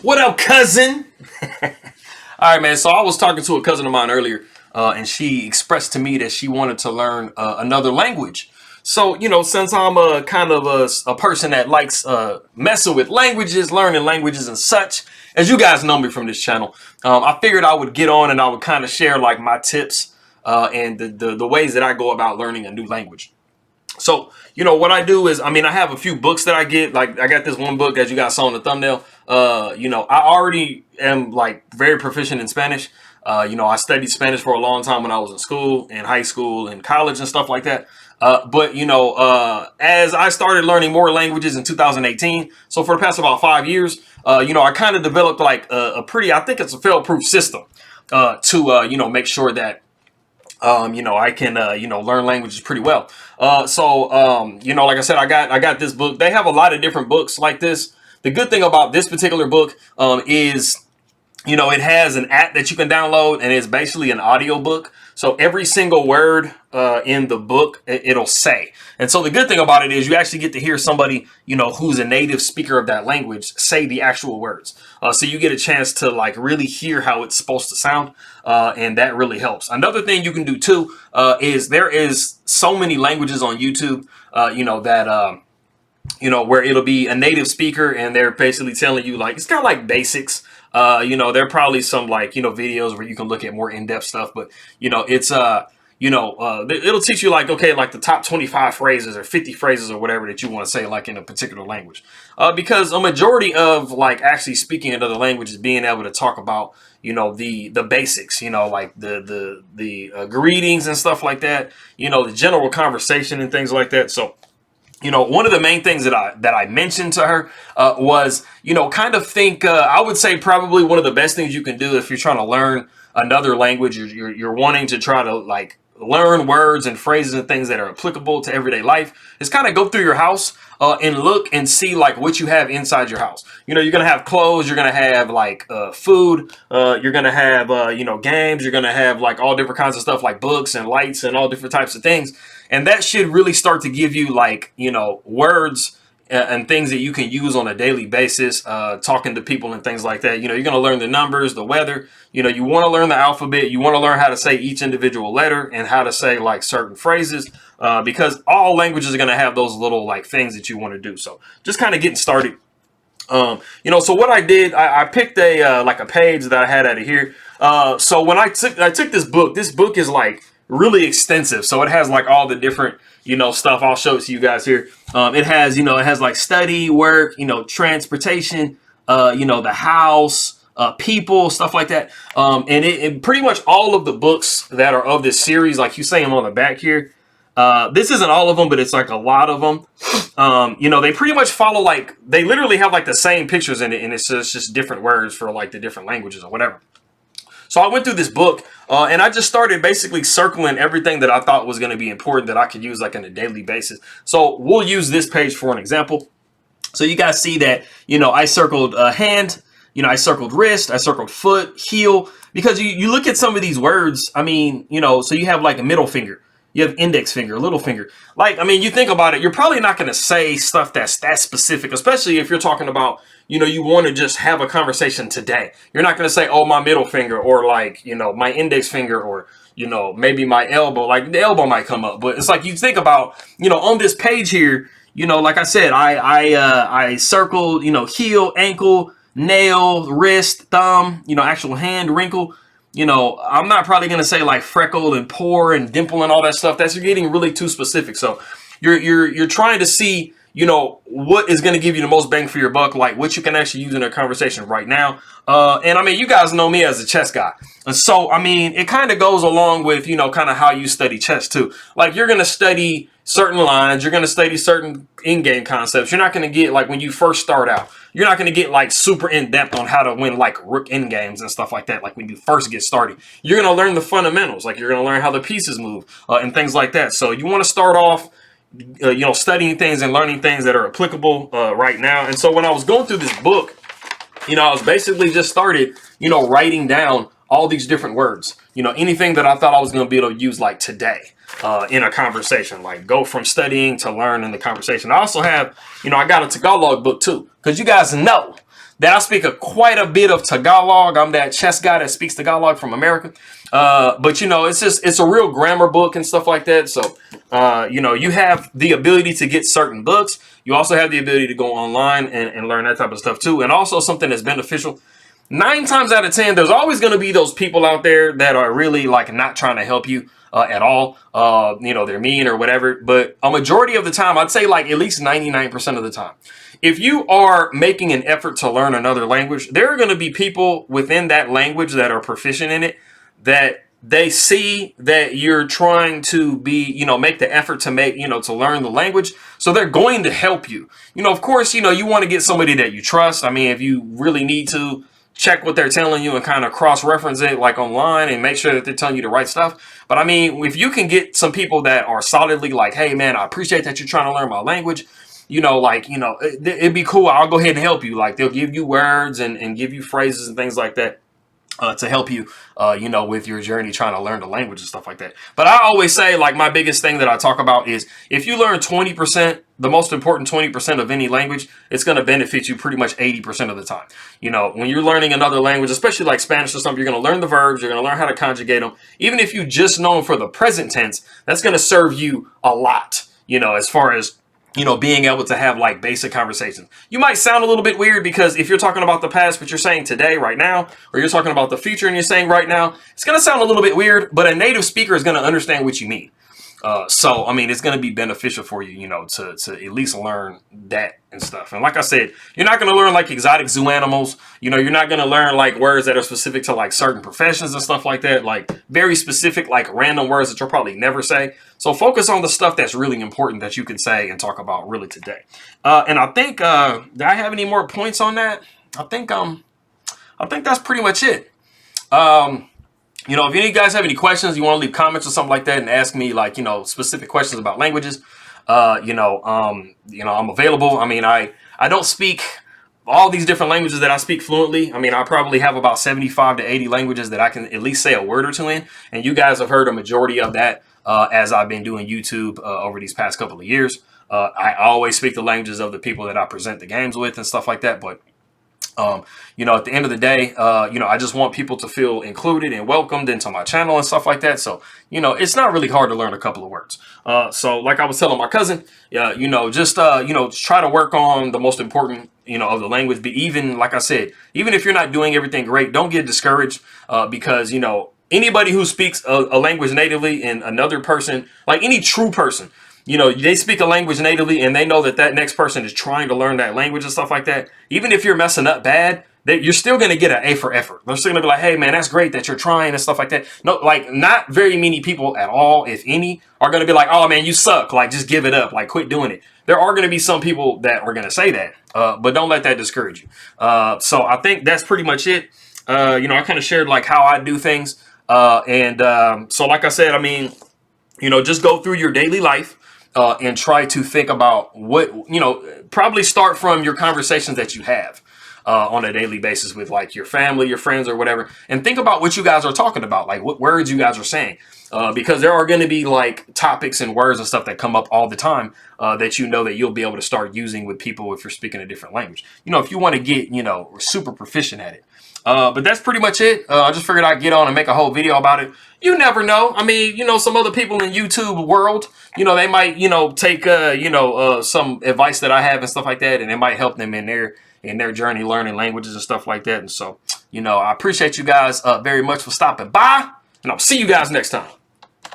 What up, cousin? All right, man. So I was talking to a cousin of mine earlier, and she expressed to me that she wanted to learn another language. So, since I'm a kind of a person that likes messing with languages, learning languages and such, as you guys know me from this channel, I figured I would get on and I would kind of share like my tips and the ways that I go about learning a new language. So, what I do is, I have a few books that I get. Like, I got this one book, as you guys saw in the thumbnail. I already am like very proficient in Spanish. I studied Spanish for a long time when I was in school, in high school, and college and stuff like that. But as I started learning more languages in 2018, so for the past about 5 years, I kind of developed like a pretty, I think it's a fail-proof system to make sure that I can, learn languages pretty well. Like I said, I got this book. They have a lot of different books like this. The good thing about this particular book is, it has an app that you can download, and it's basically an audio book. So every single word in the book, it'll say. And so the good thing about it is you actually get to hear somebody, who's a native speaker of that language say the actual words. So you get a chance to like really hear how it's supposed to sound. And that really helps. Another thing you can do too is there is so many languages on YouTube, where it'll be a native speaker and they're basically telling you like, it's kind of like basics. There are probably some like, videos where you can look at more in-depth stuff, but it'll teach you like, okay, like the top 25 phrases or 50 phrases or whatever that you want to say like in a particular language. Because a majority of like actually speaking another language is being able to talk about, the basics, like the greetings and stuff like that, the general conversation and things like that. So, one of the main things that I mentioned to her was, kind of think, I would say probably one of the best things you can do if you're trying to learn another language, you're wanting to try to like learn words and phrases and things that are applicable to everyday life, is kind of go through your house and look and see like what you have inside your house. You're going to have clothes, you're going to have like food, you're going to have, games, you're going to have like all different kinds of stuff like books and lights and all different types of things. And that should really start to give you like, words and things that you can use on a daily basis, talking to people and things like that. You're going to learn the numbers, the weather, you want to learn the alphabet. You want to learn how to say each individual letter and how to say like certain phrases, because all languages are going to have those little like things that you want to do. So just kind of getting started. So what I did, I picked a like a page that I had out of here. So when I took this book is like really extensive. So it has like all the different, stuff. I'll show it to you guys here. It has like study, work, transportation, the house, people, stuff like that. And it pretty much all of the books that are of this series, like you see them on the back here. This isn't all of them, but it's like a lot of them. They pretty much follow like, they literally have like the same pictures in it, and it's just different words for like the different languages or whatever. So I went through this book and I just started basically circling everything that I thought was going to be important that I could use like on a daily basis. So we'll use this page for an example. So you guys see that, I circled hand, I circled wrist, I circled foot, heel, because you look at some of these words. So you have like a middle finger. You have index finger, little finger. Like, you think about it, you're probably not going to say stuff that's that specific, especially if you're talking about, you want to just have a conversation today. You're not going to say, oh, my middle finger, or like, my index finger, or, maybe my elbow. Like the elbow might come up, but it's like you think about, on this page here, like I said, I circled, heel, ankle, nail, wrist, thumb, actual hand, wrinkle. I'm not probably going to say like freckle and pore and dimple and all that stuff. That's getting really too specific. So you're trying to see, what is going to give you the most bang for your buck, like what you can actually use in a conversation right now. And you guys know me as a chess guy. And so, it kind of goes along with, kind of how you study chess too. Like you're going to study certain lines, you're going to study certain in-game concepts. You're not going to get like when you first start out, you're not going to get like super in-depth on how to win like rook in games and stuff like that. Like when you first get started, you're going to learn the fundamentals. Like you're going to learn how the pieces move and things like that. So you want to start off, studying things and learning things that are applicable right now. And so when I was going through this book, I was basically just started, writing down all these different words, anything that I thought I was going to be able to use like today in a conversation, like go from studying to learn in the conversation. I also have, I got a Tagalog book too, because you guys know that I speak quite a bit of Tagalog. I'm that chess guy that speaks Tagalog from America. But, you know, it's a real grammar book and stuff like that. So, you know, you have the ability to get certain books. You also have the ability to go online and learn that type of stuff too. And also something that's beneficial. 9 times out of 10, there's always going to be those people out there that are really like not trying to help you at all. You know, they're mean or whatever. But a majority of the time, I'd say like at least 99% of the time, if you are making an effort to learn another language, there are going to be people within that language that are proficient in it, that they see that you're trying to be, you know, make the effort to make, you know, to learn the language. So they're going to help you. You know, of course, you know, you want to get somebody that you trust. I mean, if you really need to, check what they're telling you and kind of cross-reference it like online and make sure that they're telling you the right stuff. But I mean, if you can get some people that are solidly like, hey man, I appreciate that you're trying to learn my language. You know, like, you know, it'd be cool. I'll go ahead and help you. Like they'll give you words and give you phrases and things like that. To help you, you know, with your journey trying to learn the language and stuff like that. But I always say, like, my biggest thing that I talk about is if you learn 20%, the most important 20% of any language, it's going to benefit you pretty much 80% of the time. You know, when you're learning another language, especially like Spanish or something, you're going to learn the verbs, you're going to learn how to conjugate them. Even if you just know them for the present tense, that's going to serve you a lot, you know, as far as, you know, being able to have like basic conversations. You might sound a little bit weird because if you're talking about the past, but you're saying today, right now, or you're talking about the future and you're saying right now, it's going to sound a little bit weird, but a native speaker is going to understand what you mean. So, I mean, it's going to be beneficial for you, you know, to at least learn that and stuff. And like I said, you're not going to learn like exotic zoo animals. You know, you're not going to learn like words that are specific to like certain professions and stuff like that. Like very specific, like random words that you'll probably never say. So focus on the stuff that's really important that you can say and talk about really today. And I think, do I have any more points on that? I think that's pretty much it. You know, if any of you guys have any questions, you want to leave comments or something like that and ask me like, you know, specific questions about languages, you know, I'm available. I mean, I don't speak all these different languages that I speak fluently. I mean, I probably have about 75 to 80 languages that I can at least say a word or two in. And you guys have heard a majority of that as I've been doing YouTube over these past couple of years. I always speak the languages of the people that I present the games with and stuff like that. But you know, at the end of the day, you know, I just want people to feel included and welcomed into my channel and stuff like that. So, you know, it's not really hard to learn a couple of words. So like I was telling my cousin, you know, just, you know, try to work on the most important, you know, of the language. But even, like I said, even if you're not doing everything great, don't get discouraged because, you know, anybody who speaks a language natively and another person, like any true person, you know, they speak a language natively and they know that that next person is trying to learn that language and stuff like that. Even if you're messing up bad, you're still going to get an A for effort. They're still going to be like, hey, man, that's great that you're trying and stuff like that. No, like not very many people at all, if any, are going to be like, oh, man, you suck. Like, just give it up. Like, quit doing it. There are going to be some people that are going to say that, but don't let that discourage you. So I think that's pretty much it. You know, I kind of shared like how I do things. So like I said, I mean, you know, just go through your daily life. And try to think about what, you know, probably start from your conversations that you have on a daily basis with like your family, your friends or whatever. And think about what you guys are talking about, like what words you guys are saying, because there are going to be like topics and words and stuff that come up all the time that you know that you'll be able to start using with people if you're speaking a different language. You know, if you want to get, you know, super proficient at it. But that's pretty much it. I just figured I'd get on and make a whole video about it. You never know. I mean, you know, some other people in YouTube world, you know, they might, you know, take, some advice that I have and stuff like that, and it might help them in their journey learning languages and stuff like that. And so, you know, I appreciate you guys very much for stopping by, and I'll see you guys next time.